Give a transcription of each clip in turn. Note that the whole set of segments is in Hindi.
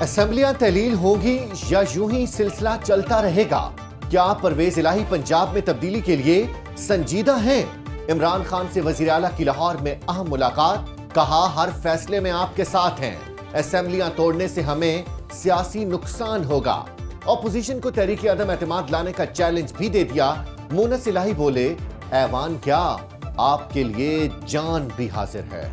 असेंबलियां तहलील होंगी या यूं ही सिलसिला चलता रहेगा? क्या परवेज इलाही पंजाब में तब्दीली के लिए संजीदा हैं? इमरान खान से वजीर आला की लाहौर में अहम मुलाकात, कहा हर फैसले में आपके साथ हैं, असेंबलियां तोड़ने से हमें सियासी नुकसान होगा। ऑपोजिशन को तहरीक अदम एतमाद लाने का चैलेंज भी दे दिया। मुनस इलाही बोले, ऐवान क्या, आपके लिए जान भी हाजिर है।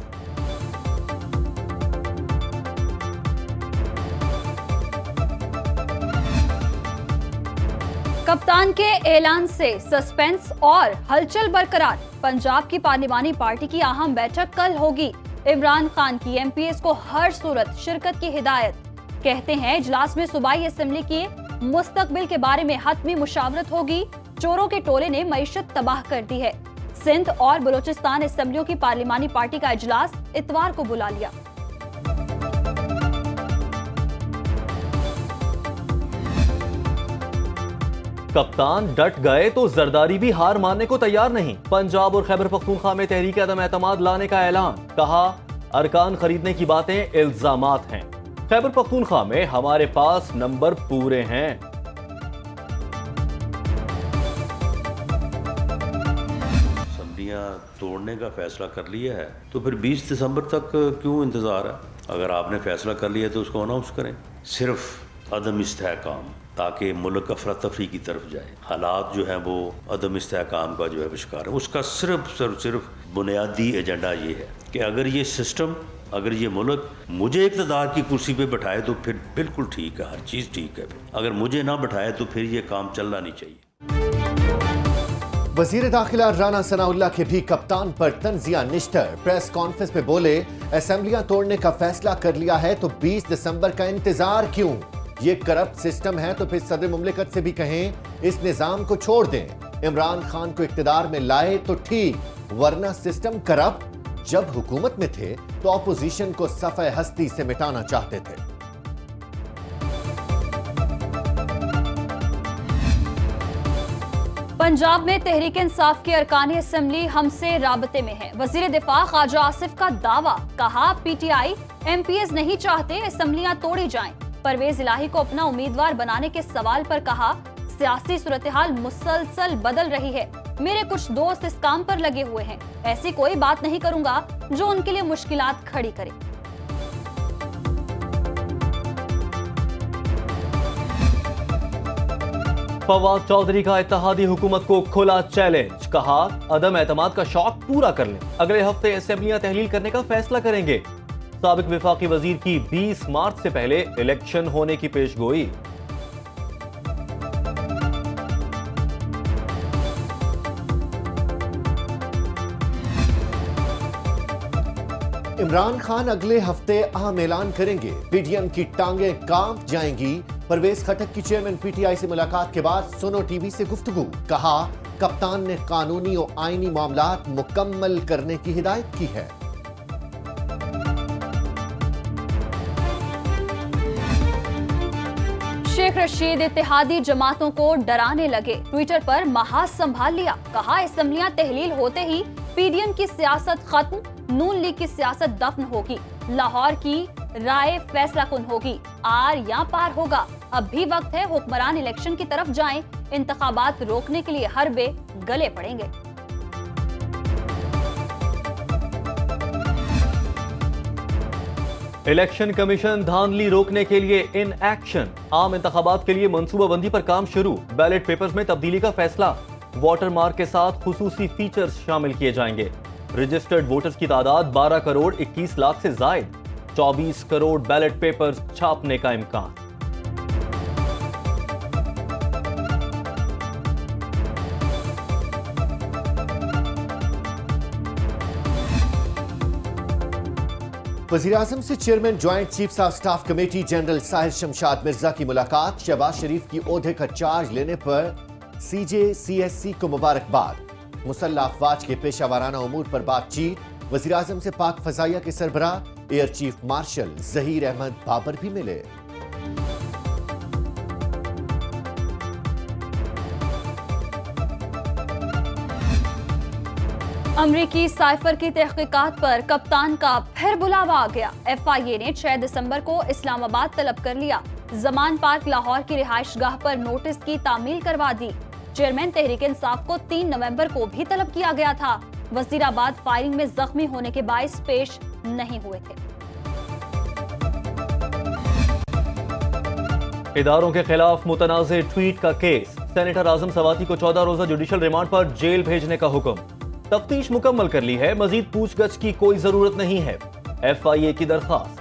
कप्तान के ऐलान से सस्पेंस और हलचल बरकरार। पंजाब की पार्लिमानी पार्टी की अहम बैठक कल होगी। इमरान खान की एमपीएस को हर सूरत शिरकत की हिदायत। कहते हैं इजलास में सूबाई असेंबली के मुस्तकबिल के बारे में हतमी मुशावरत होगी। चोरों के टोले ने मईशत तबाह कर दी है। सिंध और बलोचिस्तान असेंबलियों की पार्लिमानी पार्टी का इजलास इतवार को बुला लिया। कप्तान डट गए तो जरदारी भी हार मानने को तैयार नहीं। पंजाब और खैबर पख्तूनख्वा में तहरीक अदम एतमाद लाने का ऐलान, कहा अरकान खरीदने की बातें इल्जामात हैं। खैबर पख्तूनख्वा में हमारे पास नंबर पूरे हैं। असम्बलियां तोड़ने का फैसला कर लिया है तो फिर 20 दिसंबर तक क्यों इंतजार है? अगर आपने फैसला कर लिया तो उसको अनाउंस करें। सिर्फ अदम इस्तेहकाम, ताकि मुल्क अफरा तफरी की तरफ जाए। हालात जो हैं वो अदम इस्तेहकाम का जो है शिकार है। उसका सिर्फ बुनियादी एजेंडा ये है कि अगर ये सिस्टम, अगर ये मुल्क मुझे इक़्तिदार की कुर्सी पे बैठाए तो फिर बिल्कुल ठीक है, हर चीज़ ठीक है। अगर मुझे ना बैठाए तो फिर ये काम चलना नहीं चाहिए। वजीर दाखिला राना सनाउल्लाह के भी कप्तान पर तंजिया निश्तर। प्रेस कॉन्फ्रेंस में बोले, असेंबलियां तोड़ने का फैसला कर लिया है तो 20 दिसंबर का इंतजार क्यों? ये करप्ट सिस्टम है तो फिर सदर मुमलिकत से भी कहें इस निजाम को छोड़ दें। इमरान खान को इख्तिदार में लाए तो ठीक, वरना सिस्टम करप्ट। जब हुकूमत में थे तो ऑपोजिशन को सफ़े हस्ती से मिटाना चाहते थे। पंजाब में तहरीक इंसाफ की अरकानी असेंबली हमसे राबते में है। वजीर दिफा ख्वाजा आसिफ का दावा, कहा पीटीआई एमपीएस नहीं चाहते असेंबलियां तोड़ी जाएं। परवेज इलाही को अपना उम्मीदवार बनाने के सवाल पर कहा, सियासी सूरत-ए-हाल मुसलसल बदल रही है। मेरे कुछ दोस्त इस काम पर लगे हुए हैं। ऐसी कोई बात नहीं करूंगा जो उनके लिए मुश्किलात खड़ी करे। फवाद चौधरी का इत्तेहादी हुकूमत को खुला चैलेंज, कहा अदम एतमाद का शौक पूरा कर लें, अगले हफ्ते असेंबलियां तहलील करने का फैसला करेंगे। साबिक विफाकी वजीर की 20 मार्च से पहले इलेक्शन होने की पेशगोई। इमरान खान अगले हफ्ते अहम ऐलान करेंगे। पीडीएम की टांगें कांप जाएंगी। परवेज खटक की चेयरमैन पीटीआई से मुलाकात के बाद सुनो टीवी से गुफ्तगू, कहा कप्तान ने कानूनी और आईनी मामलात मुकम्मल करने की हिदायत की है। शेख रशीद इत्तेहादी जमातों को डराने लगे। ट्विटर पर महाज संभाल लिया, कहा असेंबलियां तहलील होते ही पीडीएम की सियासत खत्म, नून लीग की सियासत दफन होगी, लाहौर की राय फैसला कुन होगी, आर या पार होगा। अब भी वक्त है, हुक्मरान इलेक्शन की तरफ जाएं, इंतखाबात रोकने के लिए हरबे गले पड़ेंगे। इलेक्शन कमीशन धांधली रोकने के लिए इन एक्शन। आम इंतखाबात के लिए मंसूबाबंदी पर काम शुरू। बैलेट पेपर्स में तब्दीली का फैसला। वाटर मार्क के साथ खुसूसी फीचर्स शामिल किए जाएंगे। रजिस्टर्ड वोटर्स की तादाद 12 करोड़ 21 लाख से जायद। 24 करोड़ बैलेट पेपर्स छापने का इम्कान। वज़ीर-ए-आज़म से chairman joint chiefs of staff committee general Sahir Shamshad Mirza की मुलाकात। शहबाज शरीफ की ओहदे का चार्ज लेने पर सीजे सीएससी को मुबारकबाद। मुसल्लह अफवाज के पेशा वाराना उमूर पर बातचीत। वज़ीर-ए-आज़म से पाक फजाइया के सरबराह air chief marshal Zaheer Ahmed Babar भी मिले। अमरीकी साइफर की तहकीकात पर कप्तान का फिर बुलावा आ गया। FIA ने 6 दिसंबर को इस्लामाबाद तलब कर लिया। जमान पार्क लाहौर की रिहाइश गाह पर नोटिस की तामील करवा दी। चेयरमैन तहरीक इंसाफ को 3 नवंबर को भी तलब किया गया था। वजीराबाद फायरिंग में जख्मी होने के बाइस पेश नहीं हुए थे। इदारों के खिलाफ मुतनाज़े ट्वीट का केस। सेनेटर आजम सवाती को 14 रोजा जुडिशल रिमांड पर जेल भेजने का हुक्म। तफ्तीश मुकम्मल कर ली है, मजीद पूछगछ की कोई जरूरत नहीं है। FIA की दरखास्त।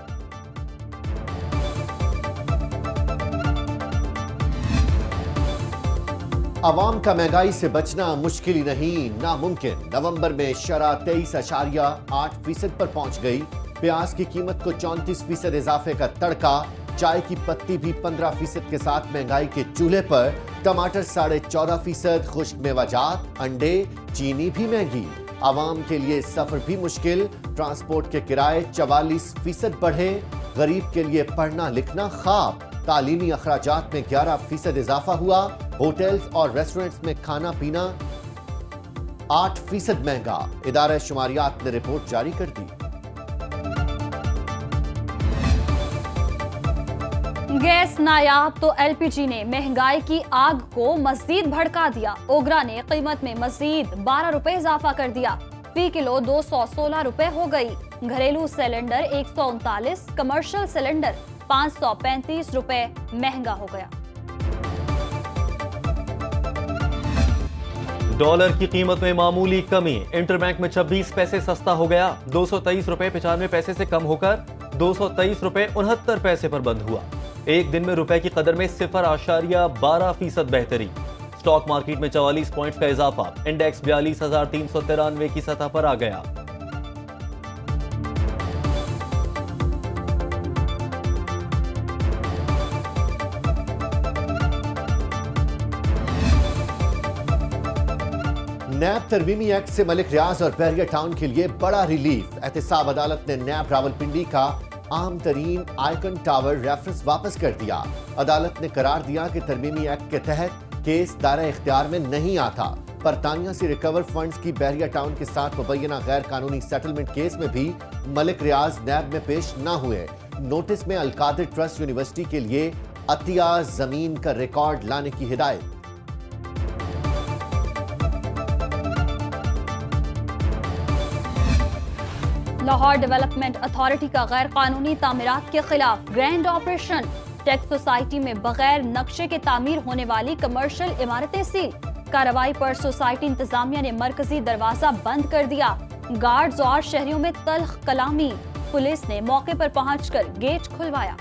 आवाम का महंगाई से बचना मुश्किल ही नहीं, नामुमकिन। नवंबर में शरह 23.8% पर पहुंच गई। प्याज की कीमत को 34% इजाफे का तड़का। चाय की पत्ती भी 15% के साथ महंगाई के चूल्हे पर। टमाटर 14.5%, खुश्क मेवाजात, अंडे, चीनी भी महंगी। आवाम के लिए सफर भी मुश्किल। ट्रांसपोर्ट के किराए 44% बढ़े। गरीब के लिए पढ़ना लिखना ख्वाब। तालीमी अखराजात में 11% इजाफा हुआ। होटल्स और रेस्टोरेंट्स में खाना पीना 8% महंगा। इदारा शुमारियात ने रिपोर्ट जारी कर दी। गैस नायाब तो LPG ने महंगाई की आग को मजीद भड़का दिया। ओगरा ने कीमत में मजीद 12 रुपए इजाफा कर दिया। फी किलो 216 रुपए हो गई। घरेलू सिलेंडर 139, कमर्शियल सिलेंडर 535 रुपए महंगा हो गया। डॉलर की कीमत में मामूली कमी। इंटरबैंक में 26 पैसे सस्ता हो गया। 223 रुपए 95 पैसे से कम होकर 223 रुपए 69 पैसे पर बंद हुआ। एक दिन में रुपए की कदर में 0.12% बेहतरी। स्टॉक मार्केट में 44 पॉइंट्स का इजाफा। इंडेक्स 42,393 की सतह पर आ गया। नैब तरमीमी एक्ट से मलिक रियाज और बहरिया टाउन के लिए बड़ा रिलीफ। एहतसाब अदालत ने नैब रावलपिंडी का आम तरीन आइकन टावर रेफरेंस वापस कर दिया। अदालत ने करार दिया कि तरमीमी एक्ट के तहत केस दायरा इख्तियार में नहीं आता। बरतानिया से रिकवर फंड्स की बहरिया टाउन के साथ मुबैना गैर कानूनी सेटलमेंट केस में भी मलिक रियाज नैब में पेश न हुए। नोटिस में अलकादिर ट्रस्ट यूनिवर्सिटी के लिए अतिया जमीन का रिकॉर्ड लाने की हिदायत। लाहौर डेवलपमेंट अथॉरिटी का गैर कानूनी तामीरात के खिलाफ ग्रैंड ऑपरेशन। टैक्स सोसाइटी में बगैर नक्शे के तामीर होने वाली कमर्शियल इमारतें सील। कार्रवाई पर सोसाइटी इंतजामिया ने मरकजी दरवाजा बंद कर दिया। गार्ड्स और शहरियों में तल्ख कलामी। पुलिस ने मौके पर पहुंचकर गेट खुलवाया।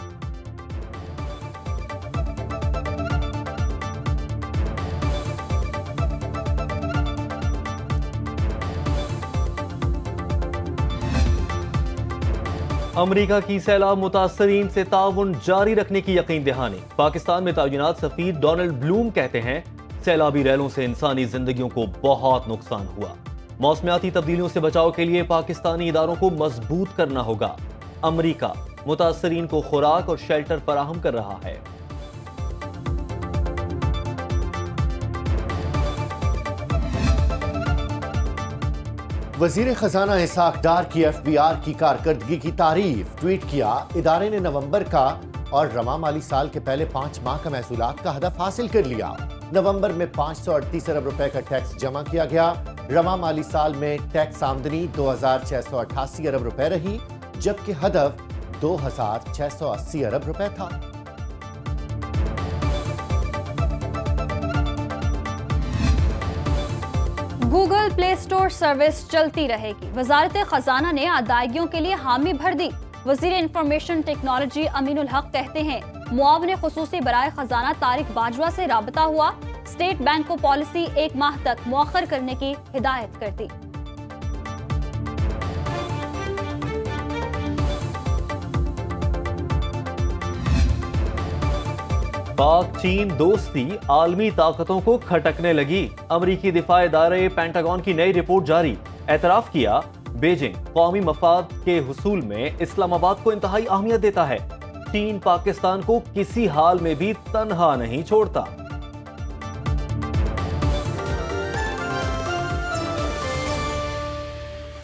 अमरीका की सैलाब मुतासरीन से ताउन जारी रखने की यकीन दहानी। पाकिस्तान में तैनात सफीर डोनाल्ड ब्लूम कहते हैं सैलाबी रैलों से इंसानी जिंदगियों को बहुत नुकसान हुआ। मौसमियाती तब्दीलियों से बचाव के लिए पाकिस्तानी इदारों को मजबूत करना होगा। अमरीका मुतासरीन को खुराक और शेल्टर फराहम कर रहा है। वजीर खजाना इसाक डार की FBR की कारकर्दगी की तारीफ। ट्वीट किया, इदारे ने नवंबर का और रवा माली साल के पहले 5 माह का महसूलात का हदफ हासिल कर लिया। नवंबर में 538 अरब रुपए का टैक्स जमा किया गया। रवा माली साल में टैक्स आमदनी 2688 अरब रुपए रही, जबकि हदफ 2680 अरब रुपए था। गूगल प्ले स्टोर सर्विस चलती रहेगी। वजारत खजाना ने अदायगियों के लिए हामी भर दी। वजीर इंफॉर्मेशन टेक्नोलॉजी अमीनुल हक कहते हैं मुआवने खुसूसी बराए खजाना तारिक बाजवा से राबता हुआ। स्टेट बैंक को पॉलिसी 1 माह तक मुअख्खर करने की हिदायत कर दी। पाक चीन दोस्ती आलमी ताकतों को खटकने लगी। अमरीकी दिफा इदारे पेंटागन की नई रिपोर्ट जारी। एतराफ किया बीजिंग कौमी मफाद के हुसूल में इस्लामाबाद को इंतहाई अहमियत देता है। चीन पाकिस्तान को किसी हाल में भी तन्हा नहीं छोड़ता।